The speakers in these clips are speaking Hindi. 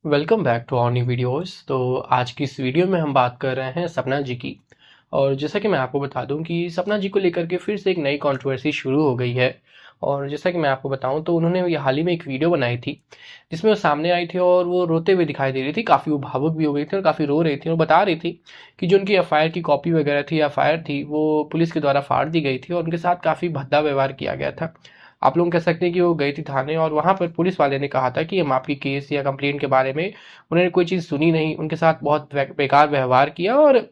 Welcome back to our new videos. तो आज की इस वीडियो में हम बात कर रहे हैं सपना जी की। और जैसा कि मैं आपको बता दूं कि सपना जी को लेकर के फिर से एक नई कंट्रोवर्सी शुरू हो गई है। और जैसा कि मैं आपको बताऊं तो उन्होंने ये हाल ही में एक वीडियो बनाई थी जिसमें वो सामने आई थी और वो रोते हुए दिखाई दे रही थी, काफ़ी वो भावुक भी हो गई थी और काफ़ी रो रही थी और बता रही थी कि जो उनकी एफआईआर की कॉपी वगैरह थी, एफआईआर थी, वो पुलिस के द्वारा फाड़ दी गई थी और उनके साथ काफ़ी भद्दा व्यवहार किया गया था। आप लोग कह सकते हैं कि वो गई थी थाने और वहाँ पर पुलिस वाले ने कहा था कि हम आपकी केस या कंप्लेंट के बारे में, उन्होंने कोई चीज़ सुनी नहीं, उनके साथ बहुत बेकार व्यवहार किया और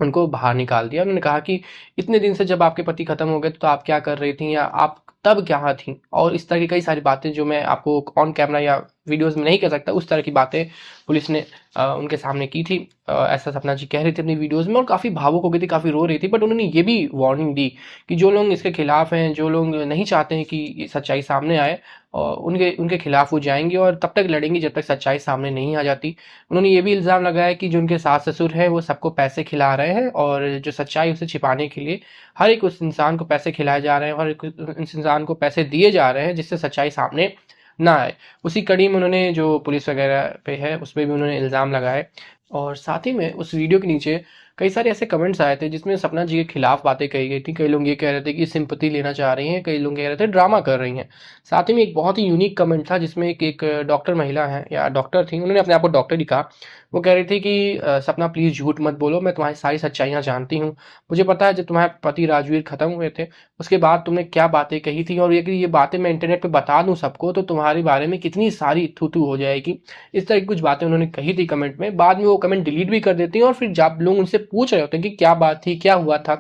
उनको बाहर निकाल दिया। उन्होंने कहा कि इतने दिन से जब आपके पति खत्म हो गए तो आप क्या कर रही थी या आप तब कहाँ थी, और इस तरह की कई सारी बातें जो मैं आपको ऑन कैमरा या वीडियोस में नहीं कह सकता, उस तरह की बातें पुलिस ने उनके सामने की थी। ऐसा सपना जी कह रही थी अपनी वीडियोस में और काफ़ी भावुक हो गई थी, काफ़ी रो रही थी। बट उन्होंने ये भी वार्निंग दी कि जो लोग इसके खिलाफ हैं, जो लोग नहीं चाहते हैं कि सच्चाई सामने आए, और उनके उनके खिलाफ वो जाएंगे और तब तक लड़ेंगे जब तक सच्चाई सामने नहीं आ जाती। उन्होंने ये भी इल्ज़ाम लगाया कि जो उनके सास ससुर हैं वो सबको पैसे खिला रहे हैं और जो सच्चाई उसे छिपाने के लिए हर एक उस इंसान को पैसे खिलाए जा रहे हैं, हर एक उस इंसान को पैसे दिए जा रहे हैं जिससे सच्चाई सामने ना आए। उसी कड़ी में उन्होंने जो पुलिस वगैरह पे है उस पर भी उन्होंने इल्ज़ाम लगाए। और साथ ही में उस वीडियो के नीचे कई सारे ऐसे कमेंट्स आए थे जिसमें सपना जी के खिलाफ बातें कही गई थी। कई लोग ये कह रहे थे कि सिंपैथी लेना चाह रही हैं, कई लोग कह रहे थे ड्रामा कर रही हैं। साथ ही में एक बहुत ही यूनिक कमेंट था जिसमें एक डॉक्टर महिला है या डॉक्टर थी, उन्होंने अपने आप को डॉक्टर ही कहा। वो कह रही थी कि सपना प्लीज़ झूठ मत बोलो, मैं तुम्हारी सारी सच्चाइयाँ जानती हूँ। मुझे पता है जब तुम्हारे पति राजवीर खत्म हुए थे उसके बाद तुमने क्या बातें कही थी, और ये बातें मैं इंटरनेट पे बता दूं सबको तो तुम्हारे बारे में कितनी सारी थू-थू हो जाएगी। इस तरह की कुछ बातें उन्होंने कही थी कमेंट में। बाद में वो कमेंट डिलीट भी कर देती हैं और फिर जब लोग उनसे पूछ रहे होते हैं कि क्या बात थी, क्या हुआ था,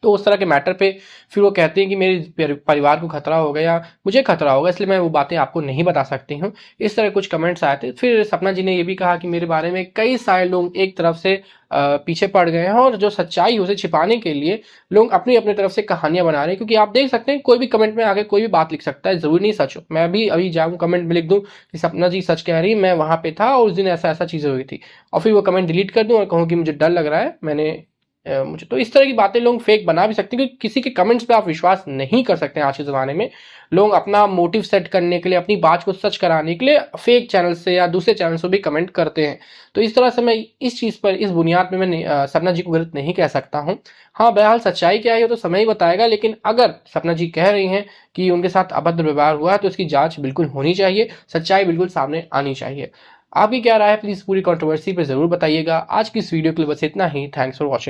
तो उस तरह के मैटर पे फिर वो कहती हैं कि मेरे परिवार को खतरा होगा या मुझे खतरा होगा, इसलिए मैं वो बातें आपको नहीं बता सकती हूँ। इस तरह कुछ कमेंट्स आए थे। फिर सपना जी ने ये भी कहा कि मेरे बारे में कई सारे लोग एक तरफ से पीछे पड़ गए हैं और जो सच्चाई है उसे छिपाने के लिए लोग अपनी अपनी तरफ से कहानियां बना रहे हैं। क्योंकि आप देख सकते हैं कोई भी कमेंट में आके कोई भी बात लिख सकता है, जरूरी नहीं सच हो। मैं भी अभी जाऊँ कमेंट में लिख दूं कि सपना जी सच कह रही, मैं वहां पे था और उस दिन ऐसा ऐसा चीजें हुई थी, और फिर वो कमेंट डिलीट कर दूं और कहूँ कि मुझे डर लग रहा है, मुझे तो इस तरह की बातें लोग फेक बना भी सकते हैं। क्योंकि किसी के कमेंट्स पे आप विश्वास नहीं कर सकते हैं आज के ज़माने में। लोग अपना मोटिव सेट करने के लिए, अपनी बात को सच कराने के लिए फेक चैनल से या दूसरे चैनल से भी कमेंट करते हैं। तो इस तरह से मैं इस चीज़ पर, इस बुनियाद पे मैं सपना जी को गलत नहीं कह सकता हूँ। हाँ, बहरहाल सच्चाई क्या है तो समय ही बताएगा। लेकिन अगर सपना जी कह रही हैं कि उनके साथ अभद्र व्यवहार हुआ है तो इसकी जाँच बिल्कुल होनी चाहिए, सच्चाई बिल्कुल सामने आनी चाहिए। आपकी क्या राय है प्लीज़ पूरी कंट्रोवर्सी पे ज़रूर बताइएगा। आज की इस वीडियो के लिए बस इतना ही। Thanks for watching.